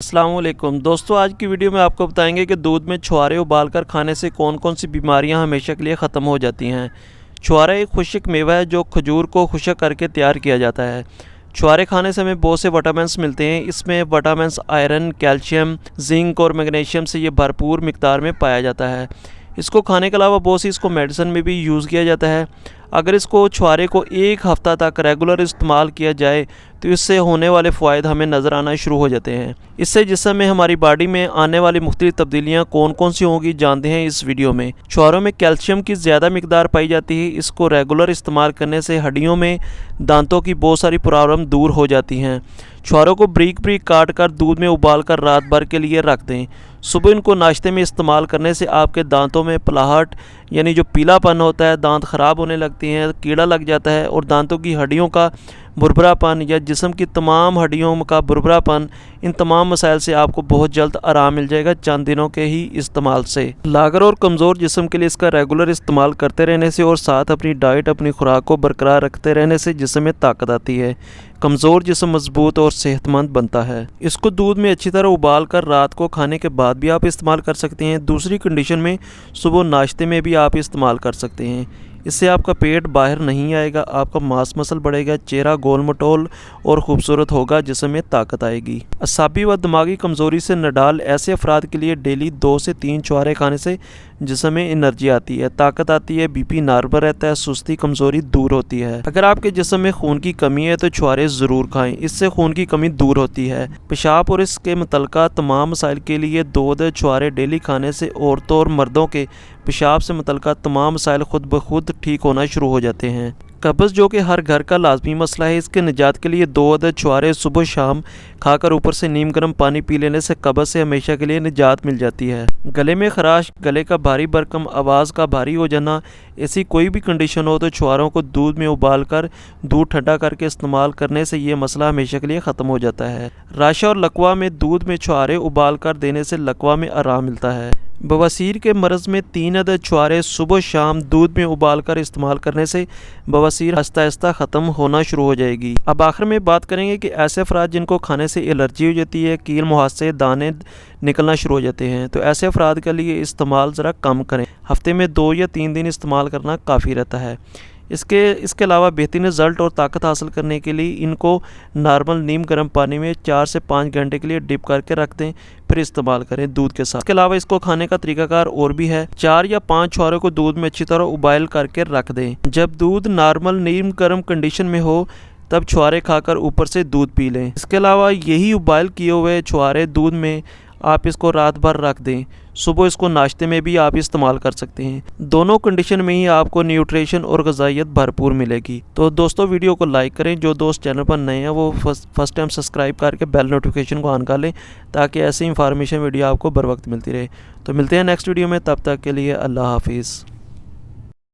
अस्सलाम वालेकुम दोस्तों, आज की वीडियो में आपको बताएंगे कि दूध में छुहारे उबालकर खाने से कौन कौन सी बीमारियां हमेशा के लिए ख़त्म हो जाती हैं। छुहारा एक खुश्क मेवा है जो खजूर को खुश्क करके तैयार किया जाता है। छुहारे खाने से हमें बहुत से विटामिन्स मिलते हैं। इसमें विटामिन्स आयरन, कैल्शियम, जिंक और मैग्नीशियम से ये भरपूर मिकदार में पाया जाता है। इसको खाने के अलावा बहुत सी इसको मेडिसिन में भी यूज़ किया जाता है। अगर इसको छुहारे को एक हफ़्ता तक रेगुलर इस्तेमाल किया जाए तो इससे होने वाले फ़ायदे हमें नज़र आना शुरू हो जाते हैं। इससे जिस्म में हमारी बॉडी में आने वाली मुख्तलिफ तब्दीलियाँ कौन कौन सी होंगी जानते हैं इस वीडियो में। छुहारों में कैल्शियम की ज़्यादा मिकदार पाई जाती है। इसको रेगुलर इस्तेमाल करने से हड्डियों में दांतों की बहुत सारी प्रॉब्लम दूर हो जाती हैं। छुहारों को ब्रीक ब्रीक काट कर दूध में उबाल कर रात भर के लिए रख दें। सुबह इनको नाश्ते में इस्तेमाल करने से आपके दांतों में पलाहट यानी जो पीलापन होता है, दांत ख़राब होने लगती हैं, कीड़ा लग जाता है और दांतों की हड्डियों का भुरभुरापन या जिस्म की तमाम हड्डियों का भुरभुरापन, इन तमाम मसाइल से आपको बहुत जल्द आराम मिल जाएगा चंद दिनों के ही इस्तेमाल से। लागर और कमज़ोर जिस्म के लिए इसका रेगुलर इस्तेमाल करते रहने से और साथ अपनी डाइट, अपनी खुराक को बरकरार रखते रहने से जिस्म में ताकत आती है। कमज़ोर जिस्म मजबूत और सेहतमंद बनता है। इसको दूध में अच्छी तरह उबाल कर रात को खाने के बाद भी आप इस्तेमाल कर सकते हैं। दूसरी कंडीशन में सुबह नाश्ते में भी आप इस्तेमाल कर सकते हैं। इससे आपका पेट बाहर नहीं आएगा, आपका मांस मसल बढ़ेगा, चेहरा गोल मटोल और ख़ूबसूरत होगा, जिसमें में ताकत आएगी। असाबी व दिमागी कमज़ोरी से निडाल ऐसे अफराद के लिए डेली 2 से 3 छुहारे खाने से जिस्म में एनर्जी आती है, ताकत आती है, बीपी नॉर्मल रहता है, सुस्ती कमज़ोरी दूर होती है। अगर आपके जिस्म में खून की कमी है तो छुहारे ज़रूर खाएं, इससे खून की कमी दूर होती है। पेशाब और इसके मुतल्लिका तमाम मसाइल के लिए 2 छुहारे डेली खाने से औरतों और मर्दों के पेशाब से मुतल्लिका तमाम मसाइल खुद ब खुद ठीक होना शुरू हो जाते हैं। कब्ज़ जो कि हर घर का लाजमी मसला है, इसके निजात के लिए 2 छुहारे सुबह शाम खाकर ऊपर से नीम गर्म पानी पी लेने से कब्ज़ से हमेशा के लिए निजात मिल जाती है। गले में खराश, गले का भारी भरकम, आवाज़ का भारी हो जाना, ऐसी कोई भी कंडीशन हो तो छुहारों को दूध में उबाल कर दूध ठंडा करके इस्तेमाल करने से ये मसला हमेशा के लिए ख़त्म हो जाता है। राशा और लकवा में दूध में छुहारे उबाल कर देने से लकवा में आराम मिलता है। बवासीर के मर्ज़ में 3 छुहारे सुबह शाम दूध में उबाल कर इस्तेमाल करने से बवासीर आहिस्ता आहिस्ता ख़त्म होना शुरू हो जाएगी। अब आखिर में बात करेंगे कि ऐसे अफराद जिनको खाने से एलर्जी हो जाती है, कील मुहासे से दाने निकलना शुरू हो जाते हैं, तो ऐसे अफराद के लिए इस्तेमाल ज़रा कम करें। हफ्ते में 2 या 3 दिन इस्तेमाल करना काफ़ी रहता है। इसके अलावा बेहतरीन रिज़ल्ट और ताकत हासिल करने के लिए इनको नॉर्मल नीम गर्म पानी में 4 से 5 घंटे के लिए डिप करके रख दें, फिर इस्तेमाल करें दूध के साथ। इसके अलावा इसको खाने का तरीकाकार और भी है। 4 या 5 छुहारों को दूध में अच्छी तरह उबाइल करके रख दें। जब दूध नॉर्मल नीम गर्म कंडीशन में हो तब छुहारे खाकर ऊपर से दूध पी लें। इसके अलावा यही उबाइल किए हुए छुहारे दूध में आप इसको रात भर रख दें, सुबह इसको नाश्ते में भी आप इस्तेमाल कर सकते हैं। दोनों कंडीशन में ही आपको न्यूट्रिशन और ग़िज़ाइयत भरपूर मिलेगी। तो दोस्तों, वीडियो को लाइक करें। जो दोस्त चैनल पर नए हैं वो फर्स्ट टाइम सब्सक्राइब करके बेल नोटिफिकेशन को ऑन कर लें ताकि ऐसी इंफॉर्मेशन वीडियो आपको बर वक्त मिलती रहे। तो मिलते हैं नेक्स्ट वीडियो में, तब तक के लिए अल्लाह हाफिज़।